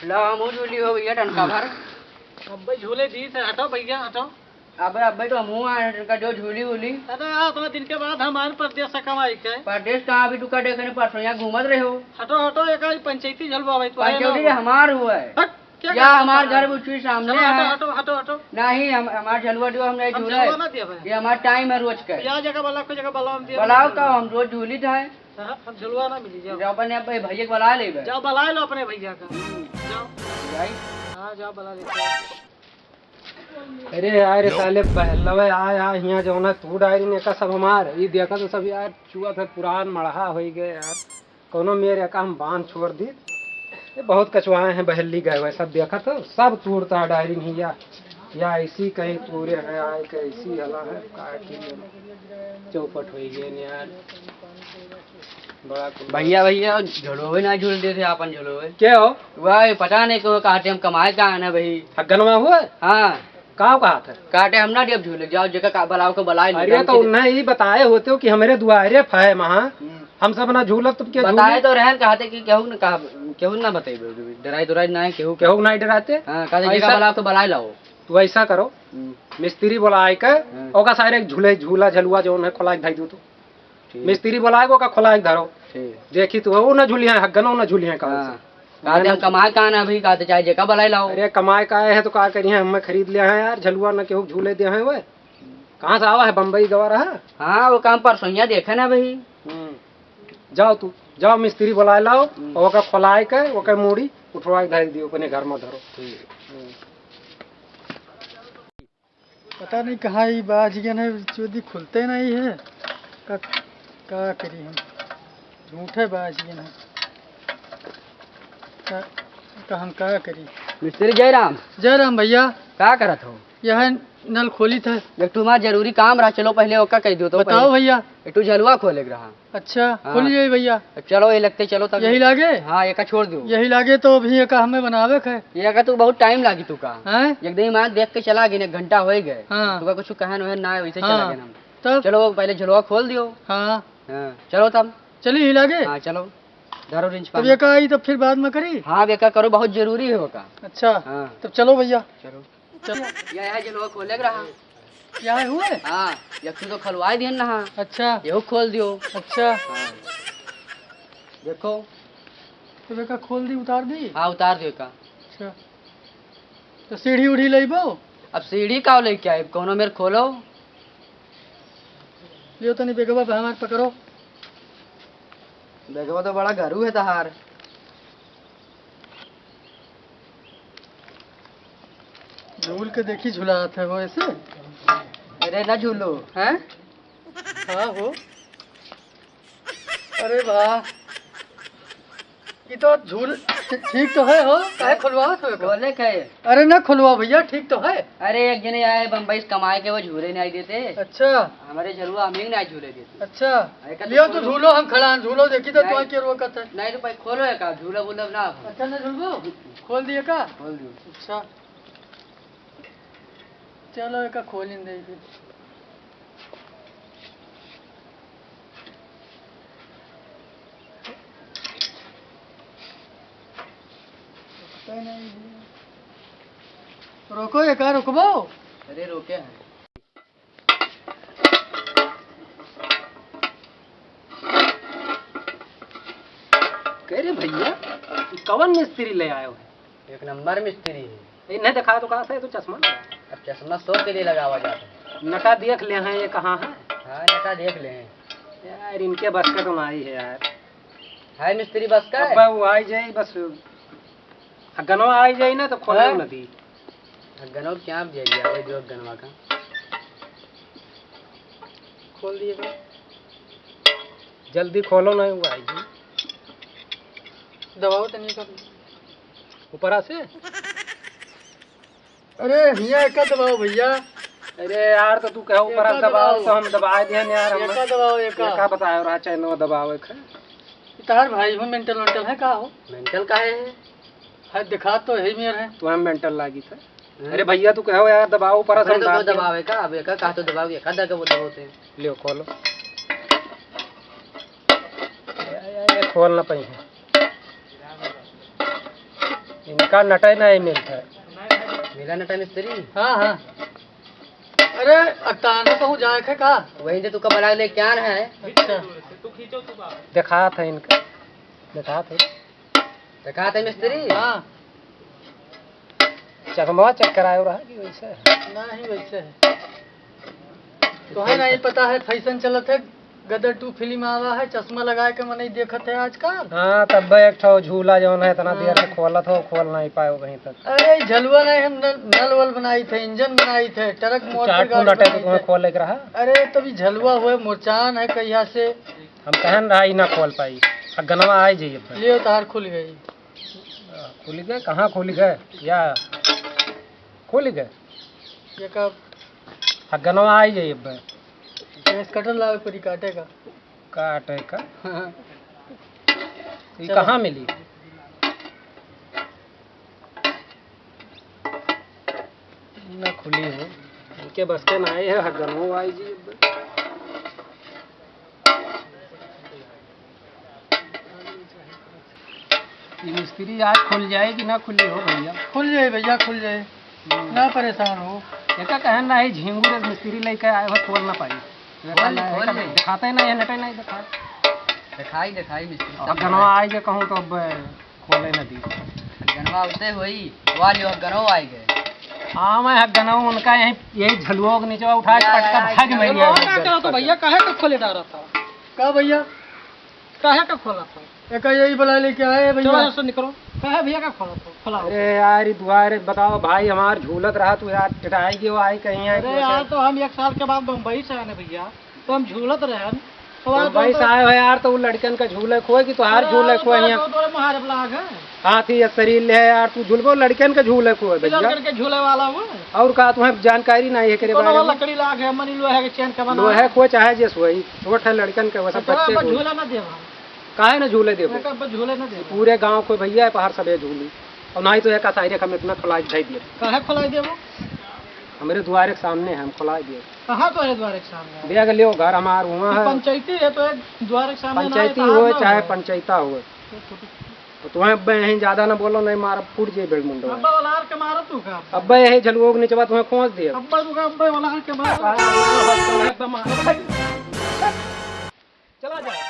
ला हम झूली हो भैया टनका भर। अब भाई झूले दी थे, हटो भैया हटो। अब तो मुँह का जो झूली उली। अरे उतना दिन के बाद हमारे परदेश से कमाई के। परदेश कहाँ अभी टुका देखने परसों यहाँ घूमत रहे हो। हटो हटो एक पंचायती झलवा भाई। पंचायती हमार हुआ है या हमारे घर उठी सामने है। हटो हटो हटो। नहीं हमारे झलवा जो हमने झूला है ये हमारा टाइम है रोज का। या जगह वाला कोई जगह बुलाओ का हम रोज झूली था। हम झुलवा ना मिली जाओ। अपने भैया को बुला ले जाओ बुला लो अपने भैया का। जाओ भाई हाँ जाओ बुला ले। अरे यार साले पहलवे आया यहाँ जो ना तू डायरी ने का सब हमार ये देखा तो सब यार चुआ था पुरान मढ़ा हो गए यार कोनो मेरे का हम बांध छोड़ दी। ये बहुत कचवाए हैं बहली गए हुए सब देखा तो सब तोड़ता है डायरी नहीं या ऐसी कहीं पूरे है आए कैसी हला है चौपट हो गए यार बड़ा भैया भैया झुलोवे ना झूल दे थे अपन झुलोवे क्या हो वह पता नहीं क्यों काटे हम कमाए का है ना भाई हगनवा हुआ हाँ कहाँ कहा था काटे हम ना जब झूले जाओ जगह बुलाओ को बुलाए। अरे तो उन्हें ही बताए होते हो कि हमारे दुआरे है वहाँ हम सब ना झूलत तुम क्या बताए तो रहन कहते कि केहू न कहा केहू ना बताइए डराई डराई ना केहू केहू नहीं डराते। हाँ कहते जगह बुलाओ तो बुलाए लाओ। तो ऐसा करो मिस्त्री बुलाए के ओका सारे झूले झूला झलुआ जो उन्हें खोला धाई दो तो मिस्त्री बुलाए को का खोला धरो देखी तो वो ना झूलिया हगनो ना झूलिया का कमाए का ना अभी कहते चाहे जगह बुलाए लाओ। अरे कमाए का है तो क्या करिए हम खरीद लिया है यार झलुआ न केहू झूले दे हैं वो कहाँ से आवा है बम्बई गवा रहा। हाँ वो काम पर सोइया देखे ना भाई। जाओ तू जाओ मिस्त्री बुलाए लाओ ओका खोलाए के ओका मूड़ी उठवा के धर दियो अपने घर में धरो। पता नहीं कहाँ ये बाजियन है चोदी खुलते नहीं है का करी हम झूठे बाजियन है का हम का करी। मिस्त्री जयराम भैया क्या करत हो। यह नल खोली था जब तुम्हारा जरूरी काम रहा चलो पहले ओका कह दो तो बताओ भैया तू जलवा खोले रहा। अच्छा हाँ। खोलिए भैया चलो ये लगते चलो तब यही लागे। हाँ एक छोड़ दो यही लागे तो अभी एक हमें बनावे है ये तू बहुत टाइम लागी तू का एकदम मैं देख के चला गई एक घंटा हो गए। हाँ। तू कुछ कहन वहन ना वैसे हाँ। चला गए तब चलो पहले झलवा खोल दियो। हाँ चलो तब चलिए लागे। हाँ चलो धरो रिंच तब ये आई तो फिर बाद में करी। हाँ बेका करो बहुत जरूरी है का। अच्छा हाँ। तब चलो भैया चलो यह जलवा खोले रहा क्या हुए। हाँ यू तो खलवाई दियन ना। अच्छा ये खोल दियो। अच्छा हाँ। देखो तो बेका खोल दी उतार दी। हाँ उतार दियो का। अच्छा तो सीढ़ी उड़ी लेबो। अब सीढ़ी का लेके आए कोनो मेरे खोलो लियो तो नहीं बेगवा हमारे पकड़ो। देखो तो बड़ा घरू है तहार। झूल के देखी झूला था वो ऐसे। अरे ना झूलो हैं। हाँ हो अरे वाह ये तो झूल ठीक तो है हो काहे खुलवा बोले के। अरे ना खुलवा भैया ठीक तो है। अरे एक जने आए बम्बई से कमाए के वो झूले नहीं देते। अच्छा हमारे झलुआ हम ही नहीं झूले देते। अच्छा लियो तो झूलो हम खड़ा झूलो देखी तो तुम्हारे क्या रोकत है। नहीं तो भाई खोलो है का झूला बुला ना। अच्छा ना झूलो खोल दिए का। खोल दो। अच्छा चलो एक खोल इन दे रोको एक रुकबो। अरे रोके हैं कह रहे भैया कवन मिस्त्री ले आयो है। एक नंबर मिस्त्री है। नहीं दिखाया तो कहा था तो चश्मा लगा। अब चश्मा 100 के लिए लगावा जाता है। नटा देख ले हैं ये कहाँ है। हाँ नटा देख ले यार इनके बस का तो नहीं है यार। है मिस्त्री बस का अब वो आई जाए बस गनवा आई जाए ना तो खोलो नदी गनवा क्या जाइए जो गनवा का खोल दिए जल्दी खोलो ना वो आई जी दबाओ तो नहीं कर ऊपर से। अरे हिया एक दबाओ भैया। अरे यार तो तू कहो ऊपर दबाओ तो हम दबा दे यार हम एक दबाओ एक का बताओ रहा चाहे नो दबाओ एक तार भाई हो मेंटल मेंटल है का हो। मेंटल का है दिखा तो है मेर है तो हम मेंटल लागी था। अरे भैया तू कहो यार दबाओ ऊपर से तो दबावे का अब एक का तो दबाओगे का दे के वो दबाते लियो खोलो ये खोलना पई है इनका नटे नहीं मिलता है। मेरा नटा मिस्त्री हाँ हाँ। अरे अटाना कहूँ जाए थे का? वहीं से तू कब बना ले क्या है? अच्छा। देखा था इनका, देखा थे देखा था मिस्त्री? हाँ। चकमा चक्कर आयो रहा कि वैसे है? नहीं वैसे है। तो है नहीं पता है फैशन चलत है, गदर 2 फिल्म आवा है, चश्मा लगा के मन देखत है आजकल। हाँ तब एक ठो झूला जो है इतना देर से खोलत हो, खोल नहीं पाओ कहीं तक। अरे झलुआ नहीं, हम नल वल बनाई थे, इंजन बनाई थे, ट्रक मोटर चार गाड़ी नटे तो बनाई तुम्हें थे। खोल के रहा। अरे तभी झलुआ हुए मोरचान है कहिया से। हम कहन रहा ही ना खोल पाई, गनवा आ जाइए फिर। लियो तार खुल गई। खुल गए? कहाँ खुल गए या खुल गए? ये कब गनवा आ जाइए अब। गैस कटर लावे पड़ी काटेगा। काटे का हाँ। ये चलो। कहाँ मिली? ना खुली हो, इनके बस के ना आए है, हरगनो आई जी अब। ये मिस्त्री आज खुल जाएगी ना खुली हो भैया? खुल जाए भैया खुल जाए, ना परेशान हो। क्या कहन रहा है झिंगुर मिस्त्री लेके आए हो, खोल ना पाई। खोल ले। दिखाते नहीं है, नटे नहीं दिखा। दिखाई मिस्त्री अब गनवा आई के कहूँ तो अब खोले न दी। गनवा उते हुई वो लियो गनो आई गए। हाँ मैं गनवा उनका यही झलुओं के नीचे उठा के पटका भाग में गया। तो भैया काहे का खोले डाला था? का भैया काहे का खोला था? एक यही बुला लेके आए भैया। से निकलो, काहे भैया का खोला था? खोला। अरे यार दुआरे बताओ भाई, हमार झूलत रहा तू यार, टिटाई की वो आई कहीं आई। अरे यार तो हम 1 साल के बाद बम्बई से आए भैया, तो हम झूलत रहे तो भाई साहब है यार, तो वो लड़कन का झूले खोए कि तुहार झूले खोए यहाँ मुहारे ब्लाग है हाथी या शरीर ले है यार, तू झूलबो लड़कन का झूले खोए भैया। करके झूले वाला हुआ और का तुम्हें जानकारी नहीं है करे बारे में? लकड़ी लाग है, मनी लोहे के चैन का बना लो है कोई चाहे जैस वही छोट है लड़कन के, वो सब बच्चे को झूला ना दे काहे ना झूले देबो? झूले ना दे पूरे गांव को भैया है बाहर सब झूली, और ना ही तो एक साइड हम इतना खुला दिखाई दिए। काहे खुलाई देबो? हमारे द्वारे के सामने है, हम खुला दिए। कहाँ तो है द्वार के सामने? देख लियो घर हमार वहाँ है। पंचायती है तो द्वार के सामने पंचायती हो चाहे पंचायता हो, तो तुम्हें अब यहीं ज्यादा ना बोलो, नहीं मार फूट जाए बेड़ मुंडो। अब्बा वाला के मारो तू का? अब यही झलुओं के नीचे तुम्हें खोज दिए। अब्बा तू का अब्बा वाला के मारो। चला जा।